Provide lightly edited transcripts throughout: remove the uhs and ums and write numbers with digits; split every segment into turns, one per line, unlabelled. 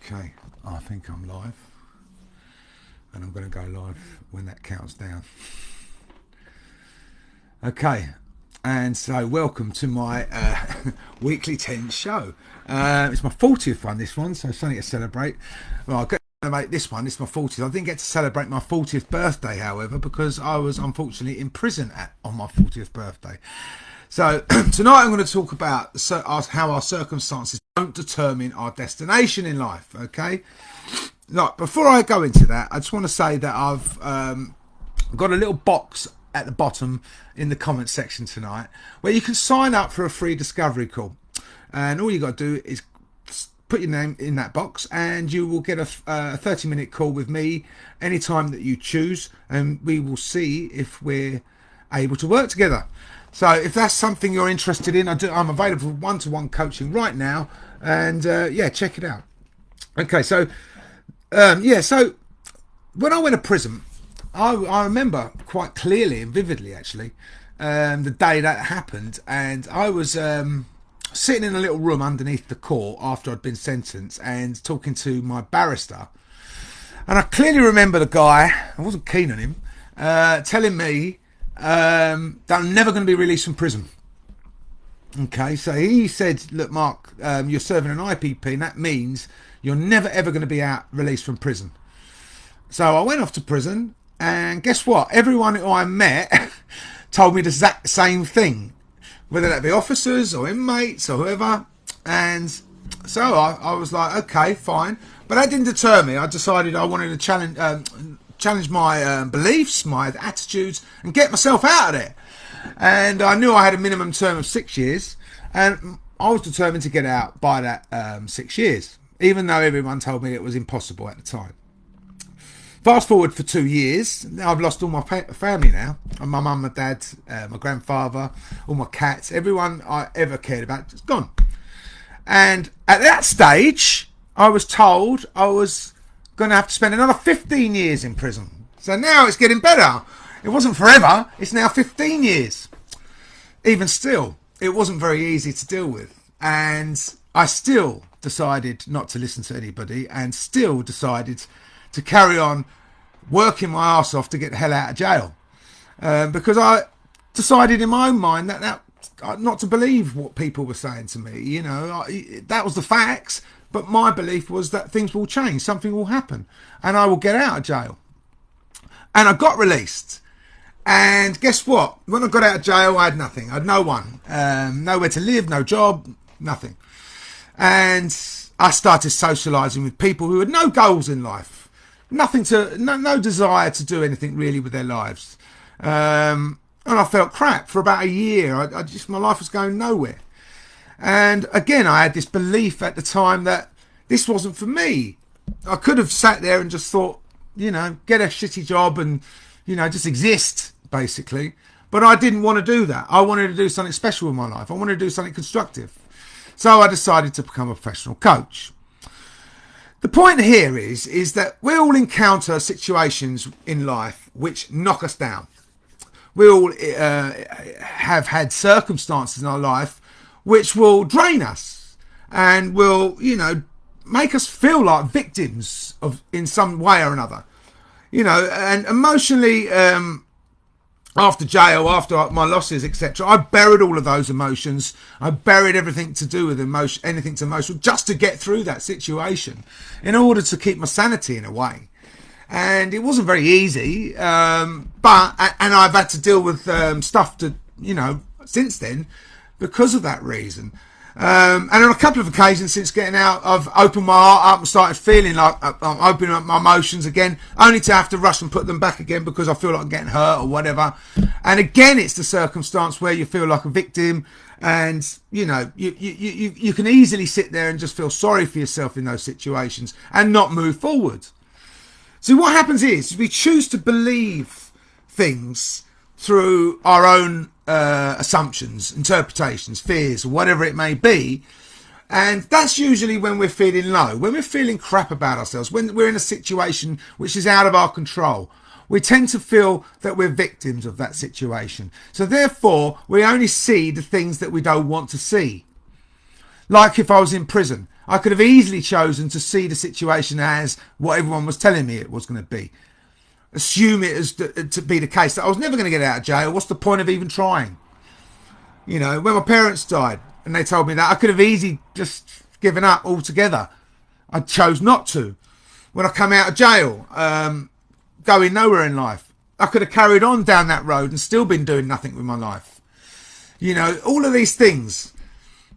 Okay, I think I'm live, and I'm going to go live when that counts down. Okay, and so welcome to my weekly 10 show. It's my 40th one, this one, so something to celebrate. Well, I'll get to make this one. This is my 40th. I didn't get to celebrate my 40th birthday, however, because I was unfortunately in prison on my 40th birthday. So tonight I'm going to talk about how our circumstances don't determine our destination in life. Okay, like before I go into that, I just want to say that I've got a little box at the bottom in the comment section tonight where you can sign up for a free discovery call, and all you got to do is put your name in that box and you will get a 30-minute call with me anytime that you choose, and we will see if we're able to work together. So if that's something you're interested in, I'm available for one-to-one coaching right now, and check it out. Okay, so so when I went to prison, I remember quite clearly and vividly actually the day that happened, and I was sitting in a little room underneath the court after I'd been sentenced and talking to my barrister, and I clearly remember the guy, I wasn't keen on him, telling me that I'm never going to be released from prison. Okay, so he said, look Mark, you're serving an IPP and that means you're never ever going to be released from prison. So I went off to prison, and guess what, everyone who I met told me the exact same thing, whether that be officers or inmates or whoever. And so I was like, okay, fine, but that didn't deter me. I decided I wanted to challenge my beliefs, my attitudes, and get myself out of there. And I knew I had a minimum term of 6 years, and I was determined to get out by that 6 years, even though everyone told me it was impossible at the time. Fast forward for 2 years, I've lost all my family now. My mum, my dad, my grandfather, all my cats, everyone I ever cared about is gone. And at that stage, I was told I was going to have to spend another 15 years in prison. So now it's getting better. It wasn't forever, it's now 15 years. Even still, it wasn't very easy to deal with. And I still decided not to listen to anybody, and still decided to carry on working my arse off to get the hell out of jail. Because I decided in my own mind that not to believe what people were saying to me. You know, that was the facts. But my belief was that things will change, something will happen, and I will get out of jail. And I got released. And guess what? When I got out of jail, I had nothing. I had no one. Nowhere to live, no job, nothing. And I started socialising with people who had no goals in life. No desire to do anything really with their lives. And I felt crap for about a year. My life was going nowhere. And again, I had this belief at the time that this wasn't for me. I could have sat there and just thought, get a shitty job and, just exist, basically. But I didn't want to do that. I wanted to do something special in my life. I wanted to do something constructive. So I decided to become a professional coach. The point here is that we all encounter situations in life which knock us down. We all have had circumstances in our life which will drain us and will, make us feel like victims in some way or another. And emotionally, after jail, after my losses, etc., I buried all of those emotions. I buried everything to do with anything to emotional, just to get through that situation in order to keep my sanity in a way. And it wasn't very easy, and I've had to deal with stuff since then, because of that reason. And on a couple of occasions since getting out, I've opened my heart up and started feeling like I'm opening up my emotions again, only to have to rush and put them back again because I feel like I'm getting hurt or whatever. And again, it's the circumstance where you feel like a victim, and you can easily sit there and just feel sorry for yourself in those situations and not move forward. So what happens is we choose to believe things through our own assumptions, interpretations, fears, or whatever it may be. And that's usually when we're feeling low, when we're feeling crap about ourselves, when we're in a situation which is out of our control. We tend to feel that we're victims of that situation. So therefore, we only see the things that we don't want to see. Like if I was in prison, I could have easily chosen to see the situation as what everyone was telling me it was going to be. Assume it as to be the case, that I was never going to get out of jail. What's the point of even trying? You know, when my parents died and they told me that, I could have easily just given up altogether. I chose not to. When I come out of jail, going nowhere in life, I could have carried on down that road and still been doing nothing with my life. You know, all of these things.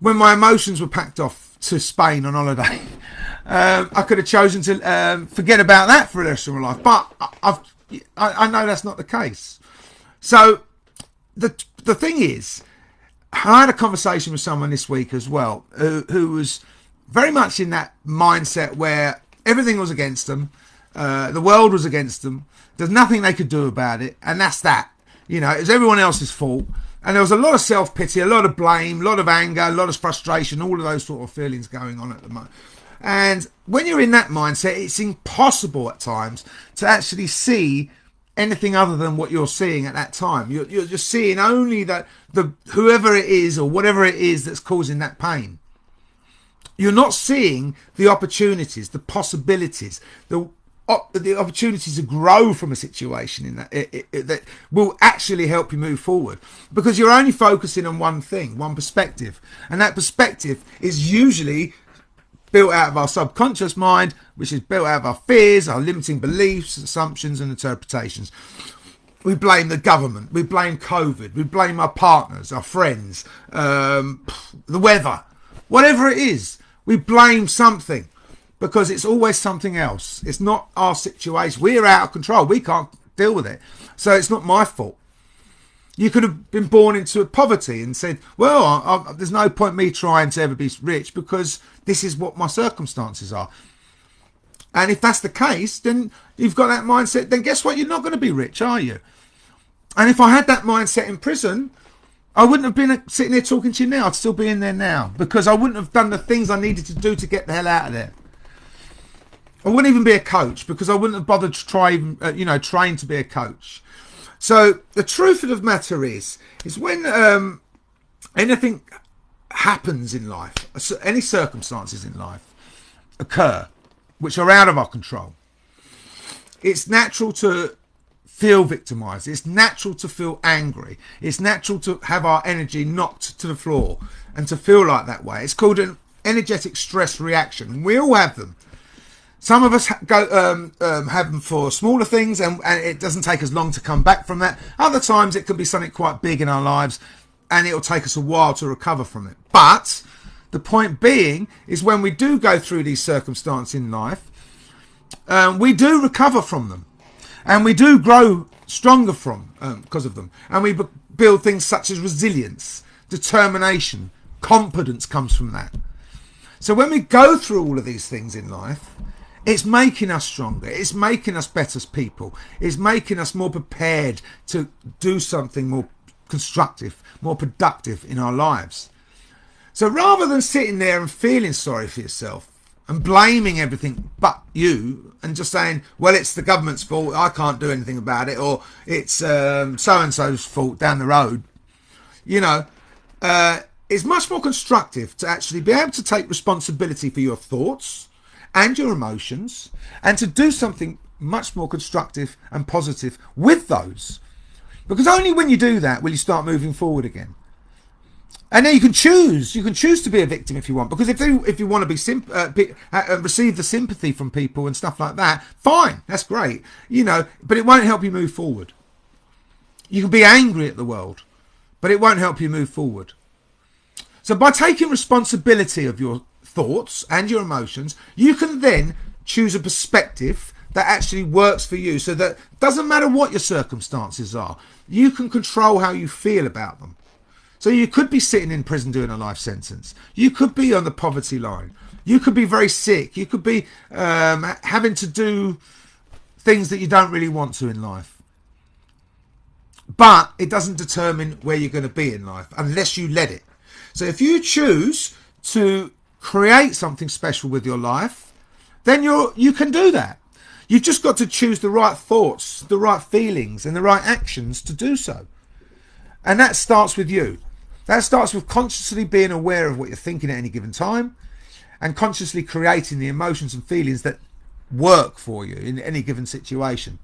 When my emotions were packed off to Spain on holiday, I could have chosen to forget about that for the rest of my life. But I know that's not the case. So the thing is, I had a conversation with someone this week as well who was very much in that mindset where everything was against them. The world was against them. There's nothing they could do about it. And that's that. You know, it was everyone else's fault. And there was a lot of self-pity, a lot of blame, a lot of anger, a lot of frustration, all of those sort of feelings going on at the moment. And when you're in that mindset, it's impossible at times to actually see anything other than what you're seeing at that time. You're just seeing only that whoever it is or whatever it is that's causing that pain. You're not seeing the opportunities, the possibilities, the opportunities to grow from a situation in that will actually help you move forward, because you're only focusing on one thing, one perspective, and that perspective is usually built out of our subconscious mind, which is built out of our fears, our limiting beliefs, assumptions and interpretations. We blame the government, we blame COVID, we blame our partners, our friends, the weather, whatever it is, we blame something. Because it's always something else. It's not our situation. We're out of control. We can't deal with it. So it's not my fault. You could have been born into poverty and said, well, there's no point me trying to ever be rich because this is what my circumstances are. And if that's the case, then you've got that mindset. Then guess what? You're not going to be rich, are you? And if I had that mindset in prison, I wouldn't have been sitting here talking to you now. I'd still be in there now because I wouldn't have done the things I needed to do to get the hell out of there. I wouldn't even be a coach because I wouldn't have bothered to train to be a coach. So the truth of the matter is when anything happens in life, any circumstances in life occur which are out of our control, it's natural to feel victimized. It's natural to feel angry. It's natural to have our energy knocked to the floor and to feel like that way. It's called an energetic stress reaction. We all have them. Some of us have them for smaller things and it doesn't take us long to come back from that. Other times it can be something quite big in our lives and it'll take us a while to recover from it. But the point being is when we do go through these circumstances in life, we do recover from them and we do grow stronger because of them. And we build things such as resilience, determination, confidence comes from that. So when we go through all of these things in life, it's making us stronger. It's making us better people. It's making us more prepared to do something more constructive, more productive in our lives. So rather than sitting there and feeling sorry for yourself and blaming everything but you and just saying, well, it's the government's fault, I can't do anything about it, or it's so-and-so's fault down the road, it's much more constructive to actually be able to take responsibility for your thoughts and your emotions and to do something much more constructive and positive with those. Because only when you do that will you start moving forward again. And then you can choose to be a victim if you want, because if you want to receive the sympathy from people and stuff like that, fine, that's great, but it won't help you move forward. You can be angry at the world, but it won't help you move forward. So by taking responsibility of your thoughts and your emotions, you can then choose a perspective that actually works for you, so that it doesn't matter what your circumstances are, you can control how you feel about them. So you could be sitting in prison doing a life sentence. You could be on the poverty line. You could be very sick. You could be having to do things that you don't really want to in life. But it doesn't determine where you're going to be in life unless you let it. So if you choose to create something special with your life, then you can do that. You've just got to choose the right thoughts, the right feelings and the right actions to do so. And that starts with you. That starts with consciously being aware of what you're thinking at any given time and consciously creating the emotions and feelings that work for you in any given situation.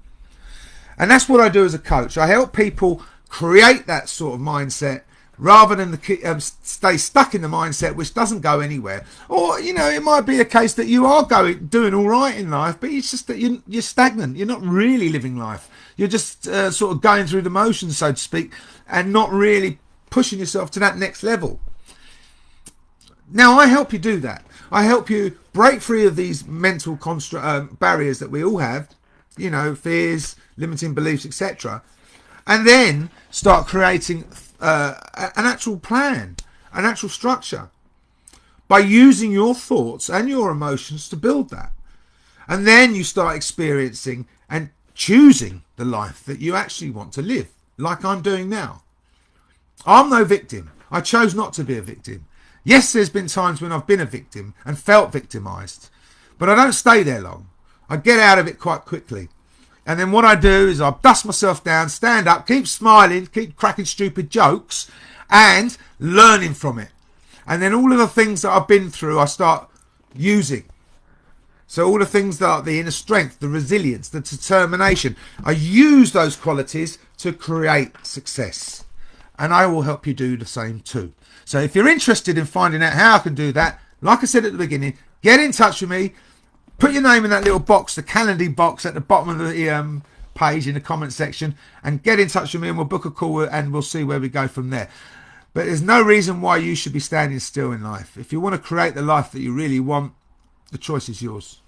And that's what I do as a coach. I help people create that sort of mindset rather than stay stuck in the mindset which doesn't go anywhere. Or, you know, it might be a case that you are doing all right in life, but it's just that you're stagnant. You're not really living life. You're just sort of going through the motions, so to speak, and not really pushing yourself to that next level. Now, I help you do that. I help you break free of these mental barriers that we all have, you know, fears, limiting beliefs, etc., and then start creating an actual plan, an actual structure, by using your thoughts and your emotions to build that. And then you start experiencing and choosing the life that you actually want to live, like I'm doing now. I'm no victim. I chose not to be a victim. Yes, there's been times when I've been a victim and felt victimized, but I don't stay there long. I get out of it quite quickly. And then what I do is I dust myself down, stand up, keep smiling, keep cracking stupid jokes, and learning from it. And then all of the things that I've been through, I start using. So all the things that are the inner strength, the resilience, the determination, I use those qualities to create success. And I will help you do the same too. So if you're interested in finding out how I can do that, like I said at the beginning, get in touch with me. Put your name in that little box, the Calendly box at the bottom of the page in the comment section, and get in touch with me, and we'll book a call and we'll see where we go from there. But there's no reason why you should be standing still in life. If you want to create the life that you really want, the choice is yours.